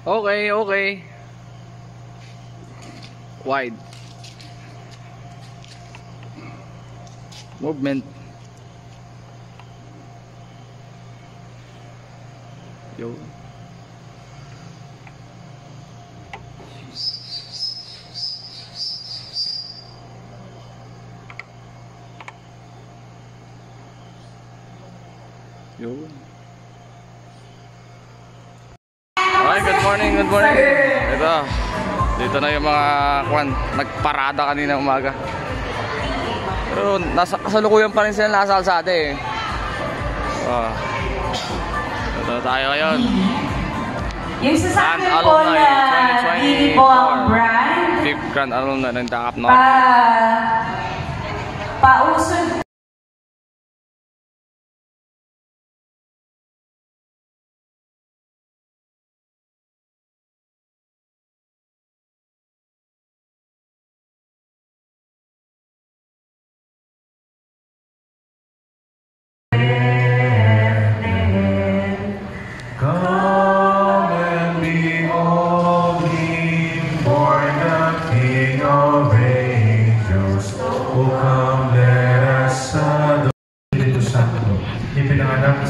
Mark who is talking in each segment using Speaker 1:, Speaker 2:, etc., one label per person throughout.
Speaker 1: Okay, okay. Wide. Movement. Yo. Yun. Okay, good morning, good morning. Ito, dito na yung mga nagparada kanina umaga. Pero kasalukuyan pa rin sila nasa kalsada eh. Ito tayo ngayon.
Speaker 2: Yung sasakyan po na hindi po ang brand.
Speaker 1: 5th Grand Alumni ng Dakap North.
Speaker 2: Pausod.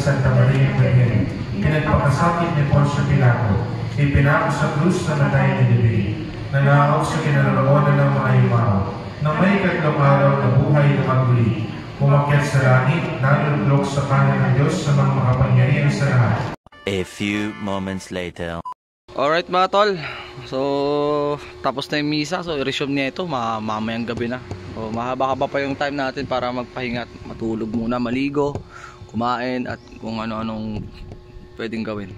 Speaker 3: Santa Maria Magdalena, pinagpakasakit ni Poncio Pilato, ipinako sa krus na matay ni David, nanakaw sa kinaroonan ng mga imaw, na may ikatlong araw na buhay na maguli, umakyat sa langit, nalulok sa kanan ng Diyos sa mga makapangyarihan sa lahat.
Speaker 4: A few moments later.
Speaker 1: Alright mga tol, so tapos na yung misa, so i-resume niya ito, mamayang gabi na. So mahaba-haba pa yung time natin para magpahinga at matulog muna, maligo, kumain at kung ano-anong pwedeng gawin.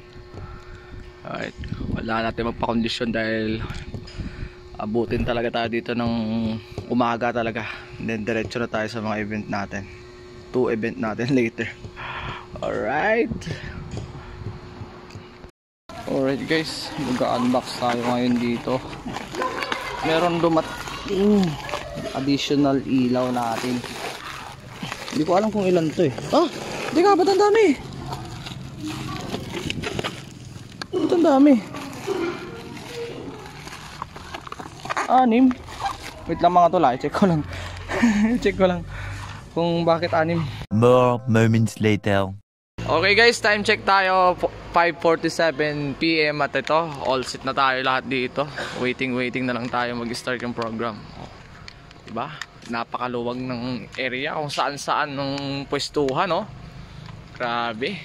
Speaker 1: Alright, wala natin magpa-kondisyon dahil abutin talaga tayo dito ng umaga talaga. Then diretso na tayo sa mga event natin, 2 event natin later. Alright guys, mag-unbox tayo ngayon dito. Meron dumating additional ilaw natin. Hindi ko alam kung ilan to eh. Hindi ka, ba't ang dami? Ba't ang dami? 6. Wait lang mga tol, check ko lang. Check ko lang kung bakit 6.
Speaker 4: More moments later.
Speaker 1: Okay guys, time check tayo, 5:47 PM at ito, all set na tayo lahat dito. Waiting na lang tayo mag-start yung program. Diba? Napakaluwag ng area kung saan ng pwestuhan, no? Grabe.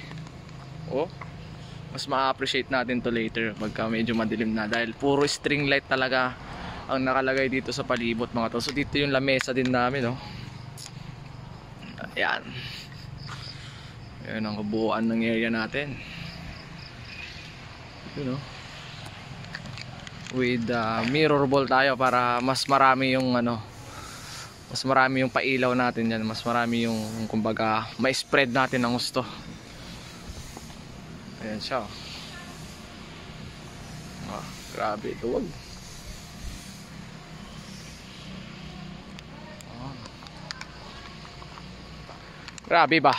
Speaker 1: Mas ma-appreciate natin to later pagka medyo madilim na dahil puro string light talaga ang nakalagay dito sa palibot mga to. So dito yung lamesa din namin, no? Ayan. Ayan ang kabuuan ng area natin. You know, with mirror ball tayo para mas marami yung mas marami yung pailaw natin yan, mas marami yung kumbaga ma-spread natin ang gusto. Ayan siya. Grabe ito, wag. Grabe ba?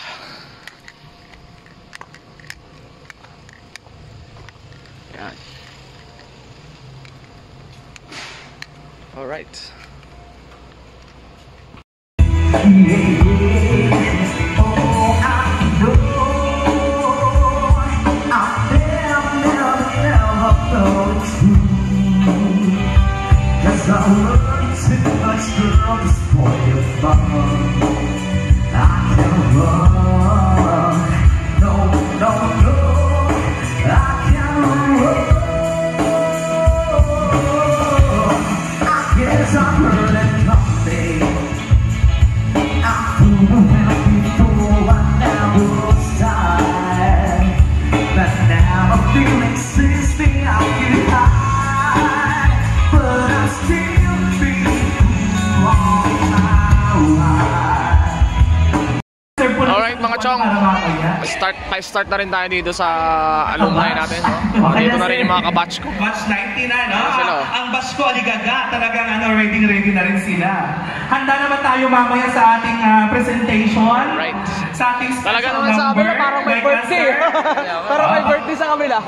Speaker 1: Ayan. Alright. Alright mga chong, start na rin tayo dito sa alumni natin, no? Dito na rin yung mga kabatch ko.
Speaker 5: Batch 90 na, no? Ang batch ko, aligaga, talagang ready na rin sila. Handa naman tayo mamaya sa ating presentation.
Speaker 1: Right.
Speaker 5: Sa ating
Speaker 1: talaga naman sa kabila, parang may birthday. Parang may birthday sa kabila.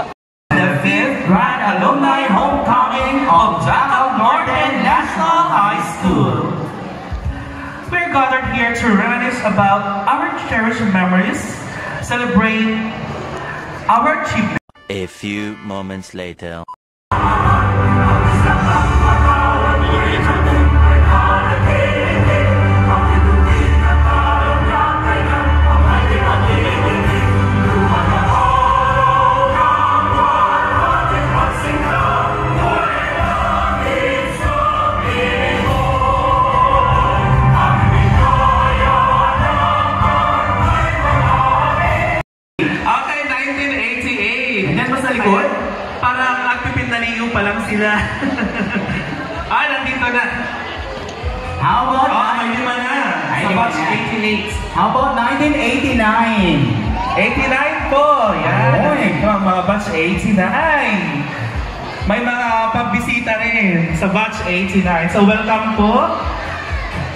Speaker 5: The 5th Grand Alumni Homecoming of Jacob Norton National High School. We're gathered here to reminisce about our cherished memories, celebrate our achievements.
Speaker 4: A few moments later.
Speaker 5: Okay, 1988. Yan ba sa likod? Parang nagpipinaliyo pa lang sila. Ah, nandito na.
Speaker 6: How about
Speaker 5: May lima na. Sa batch 88.
Speaker 6: How about 1989?
Speaker 5: 89 po. Yan. Ito ang mga batch 89. May mga pambisita rin sa batch 89. So welcome po.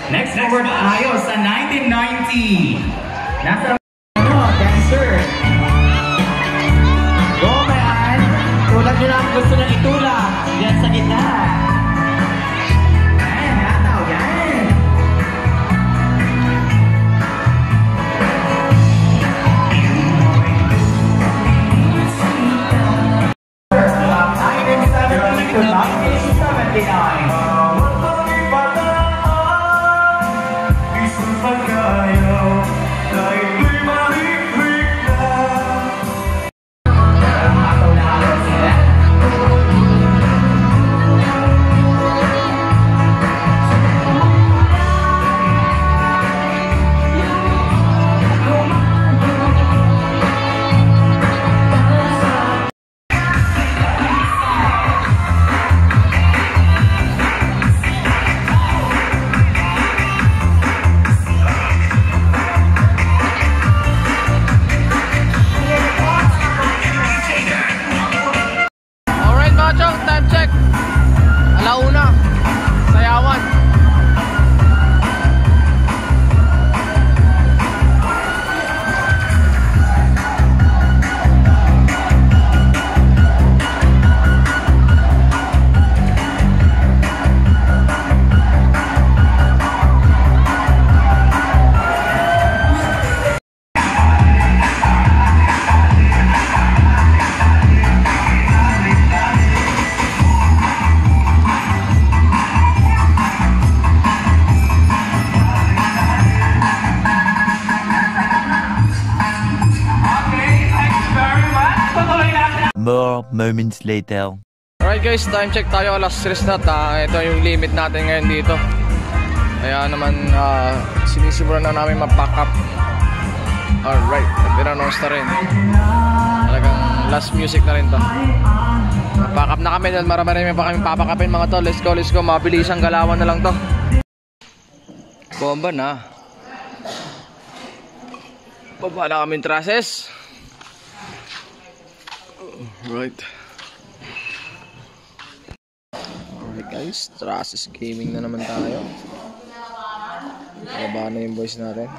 Speaker 6: Next forward tayo sa 1990. Nasa dancer. Go man! Tulad nyo lang gusto nang itulak. Yan sa gitna. Yan, hataw, yan. From 1970 to 1979.
Speaker 1: Alright mga chong, time check. Alauna. Sayawan.
Speaker 5: Okay, thanks very much. Tutuloy natin.
Speaker 4: More moments later.
Speaker 1: Alright guys, time check tayo, alas 3 na. Ito yung limit natin ngayon dito. Kaya naman sinisimulan na namin mag-pack up. Alright, nag-announce na rin. Talagang last music na rin to. Mag-pack up na kami dahil marami pa kami papakapin mga to. Let's go, mabilis ang galawan na lang to. Bomba na. Baba na kami trusses. Alright. Alright guys, trusses gaming na naman tayo. Baba na yung boys natin.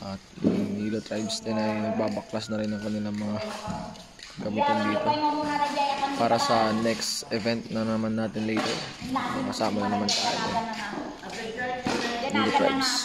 Speaker 1: At yung Nilo Tribes din ay nagbabaklas na rin ng kanilang mga gamitin dito para sa next event na naman natin later. Kasama na naman tayo Nilo Tribes.